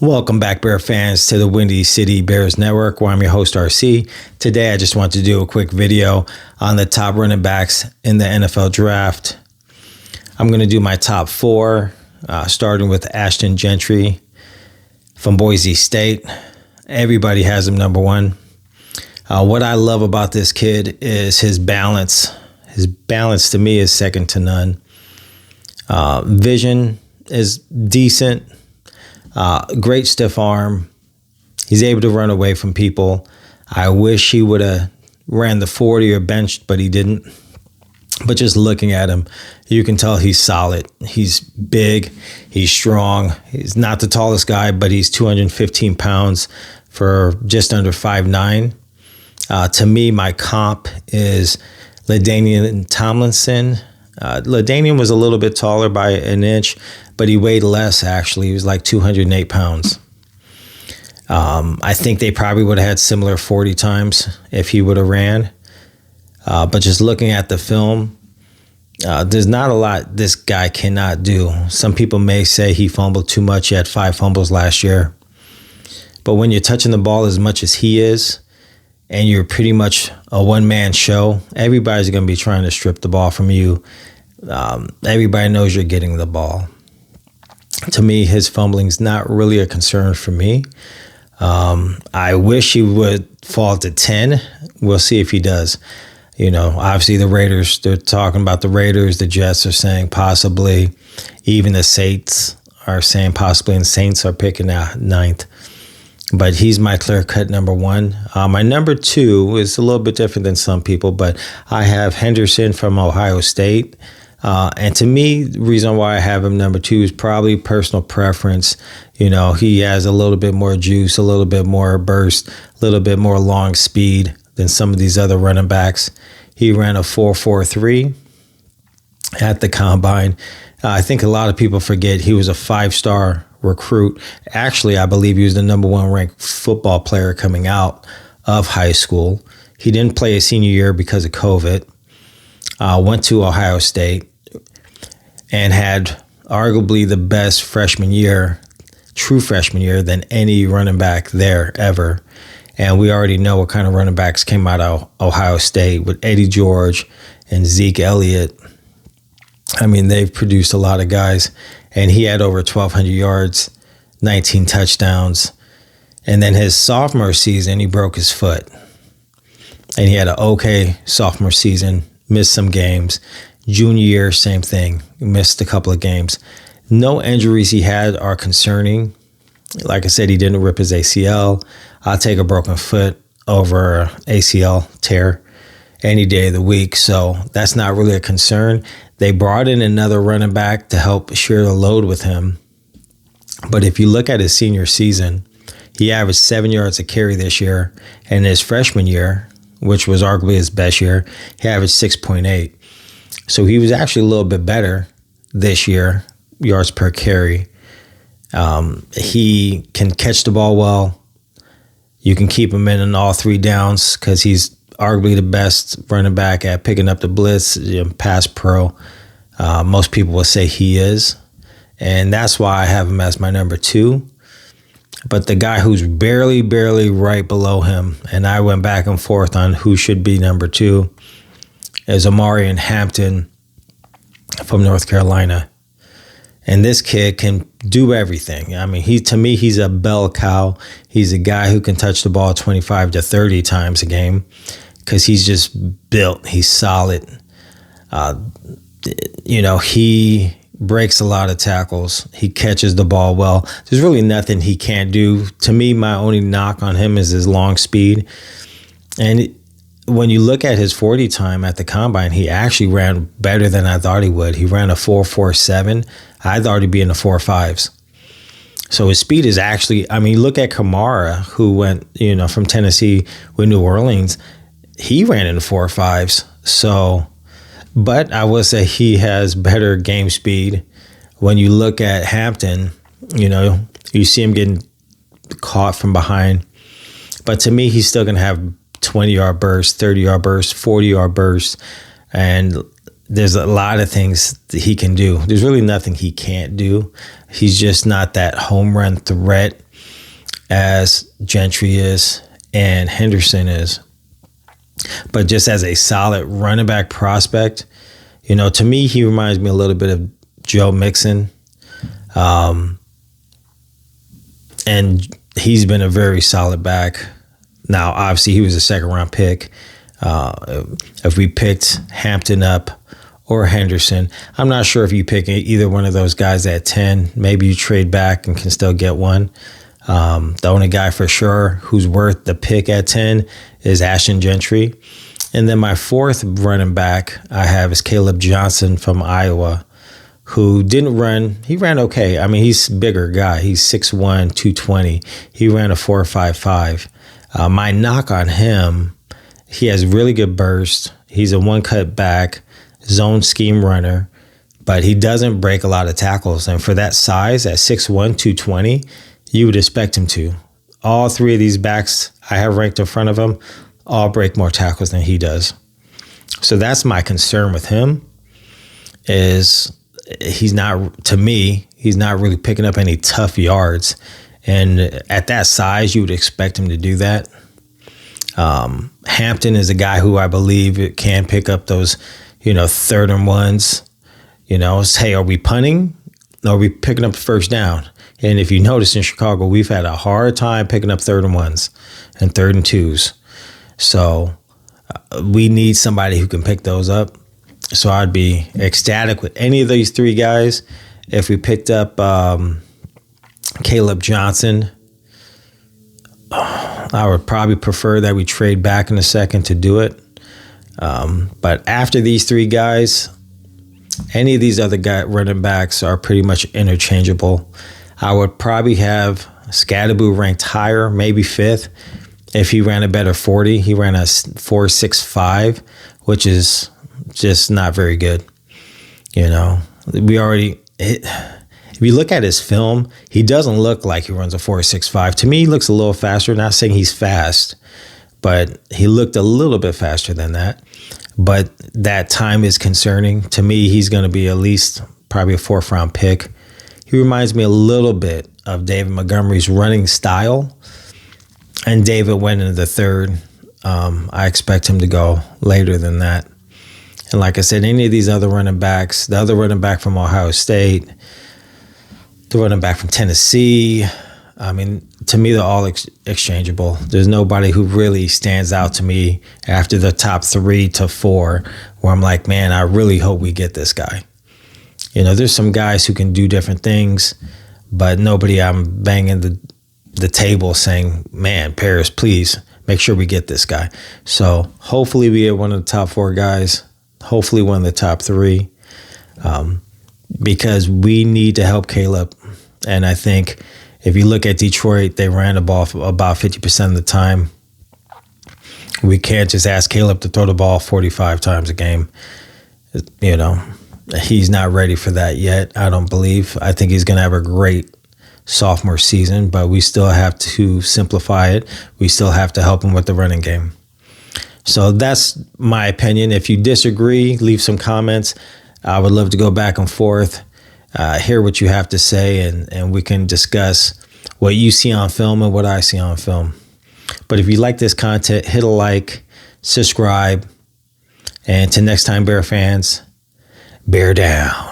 Welcome back, Bear fans, to the Windy City Bears Network, where I'm your host, RC. Today, I just want to do a quick video on the top running backs in the NFL draft. I'm going to do my top four, starting with Ashton Gentry from Boise State. Everybody has him number one. What I love about this kid is his balance. His balance to me is second to none. Vision is decent. Great stiff arm. He's able to run away from people. I wish he would have ran the 40 or benched, but he didn't. But just looking at him, you can tell he's solid. He's big. He's strong. He's not the tallest guy, but he's 215 pounds for just under 5'9". To me, my comp is LaDainian Tomlinson. LaDainian was a little bit taller by an inch, but he weighed less, actually. He was like 208 pounds. I think they probably would have had similar 40 times if he would have ran. But just looking at the film, there's not a lot this guy cannot do. Some people may say he fumbled too much. He had 5 fumbles last year. But when you're touching the ball as much as he is, and you're pretty much a one-man show, everybody's going to be trying to strip the ball from you. Everybody knows you're getting the ball. To me, his fumbling's not really a concern for me. I wish he would fall to 10. We'll see if he does. You know, obviously the Raiders, they're talking about the Raiders. The Jets are saying possibly. Even the Saints are saying possibly, and Saints are picking at 9th. But he's my clear-cut number one. My number two is a little bit different than some people, but I have Henderson from Ohio State. And to me, the reason why I have him number two is probably personal preference. You know, he has a little bit more juice, a little bit more burst, a little bit more long speed than some of these other running backs. He ran a 4.43 at the combine. I think a lot of people forget he was a 5-star recruit. Actually, I believe he was the number one ranked football player coming out of high school. He didn't play his senior year because of COVID. Went to Ohio State and had arguably the best freshman year, true freshman year, than any running back there ever. And we already know what kind of running backs came out of Ohio State with Eddie George and Zeke Elliott. I mean, they've produced a lot of guys. And he had over 1,200 yards, 19 touchdowns. And then his sophomore season, he broke his foot. And he had an okay sophomore season, missed some games. Junior year, same thing, missed a couple of games. No injuries he had are concerning. Like I said, he didn't rip his ACL. I'll take a broken foot over an ACL tear any day of the week. So that's not really a concern. They brought in another running back to help share the load with him. But if you look at his senior season, he averaged 7 yards a carry this year. And his freshman year, which was arguably his best year, he averaged 6.8. So he was actually a little bit better this year, yards per carry. He can catch the ball well. You can keep him in all 3 downs because he's arguably the best running back at picking up the blitz, pass pro. Most people will say he is. And that's why I have him as my number two. But the guy who's barely right below him, and I went back and forth on who should be number two, is Omarion Hampton from North Carolina. And this kid can do everything. I mean, to me, he's a bell cow. He's a guy who can touch the ball 25 to 30 times a game because he's just built. He's solid. He breaks a lot of tackles. He catches the ball well. There's really nothing he can't do. To me, my only knock on him is his long speed. And when you look at his 40 time at the combine, he actually ran better than I thought he would. He ran a 4.47. I thought he'd be in the 4.5s. So his speed is actually, I mean, look at Kamara, who went, from Tennessee with New Orleans. He ran in the 4.5s. So, but I will say he has better game speed. When you look at Hampton, you see him getting caught from behind. But to me, he's still going to have 20-yard bursts, 30-yard bursts, 40-yard bursts. And there's a lot of things that he can do. There's really nothing he can't do. He's just not that home run threat as Gentry is and Henderson is. But just as a solid running back prospect, to me, he reminds me a little bit of Joe Mixon. And he's been a very solid back. Now, obviously, he was a second-round pick. If we picked Hampton up or Henderson, I'm not sure if you pick either one of those guys at 10. Maybe you trade back and can still get one. The only guy for sure who's worth the pick at 10 is Ashton Gentry. And then my fourth running back I have is Caleb Johnson from Iowa, who didn't run. He ran okay. I mean, he's a bigger guy. He's 6'1", 220. He ran a 4.55. My knock on him, he has really good burst. He's a one-cut back, zone scheme runner, but he doesn't break a lot of tackles. And for that size, at 6'1", 220, you would expect him to. All three of these backs I have ranked in front of him all break more tackles than he does. So that's my concern with him, is he's not really picking up any tough yards. And at that size, you would expect him to do that. Hampton is a guy who I believe can pick up those, third and ones. Hey, are we punting? Or are we picking up the first down? And if you notice in Chicago, we've had a hard time picking up third and ones and third and twos. So we need somebody who can pick those up. So I'd be ecstatic with any of these three guys. If we picked up Caleb Johnson, I would probably prefer that we trade back in a second to do it. But after these three guys, any of these other running backs are pretty much interchangeable. I would probably have Scadaboo ranked higher, maybe fifth, if he ran a better 40. He ran a 4.65, which is just not very good. If you look at his film, he doesn't look like he runs a 4.65. To me, he looks a little faster. Not saying he's fast, but he looked a little bit faster than that. But that time is concerning. To me, he's going to be at least probably a fourth-round pick. He reminds me a little bit of David Montgomery's running style. And David went into the third. I expect him to go later than that. And like I said, any of these other running backs, the other running back from Ohio State, the running back from Tennessee, I mean, to me, they're all exchangeable. There's nobody who really stands out to me after the top 3 to 4 where I'm like, man, I really hope we get this guy. There's some guys who can do different things, but nobody I'm banging the table saying, man, Paris, please make sure we get this guy. So hopefully we get one of the top 4 guys, hopefully one of the top 3, because we need to help Caleb. And I think if you look at Detroit, they ran the ball about 50% of the time. We can't just ask Caleb to throw the ball 45 times a game. He's not ready for that yet, I don't believe. I think he's going to have a great sophomore season, but we still have to simplify it. We still have to help him with the running game. So that's my opinion. If you disagree, leave some comments. I would love to go back and forth, hear what you have to say, and we can discuss what you see on film and what I see on film. But if you like this content, hit a like, subscribe, and till next time, Bear fans, bear down.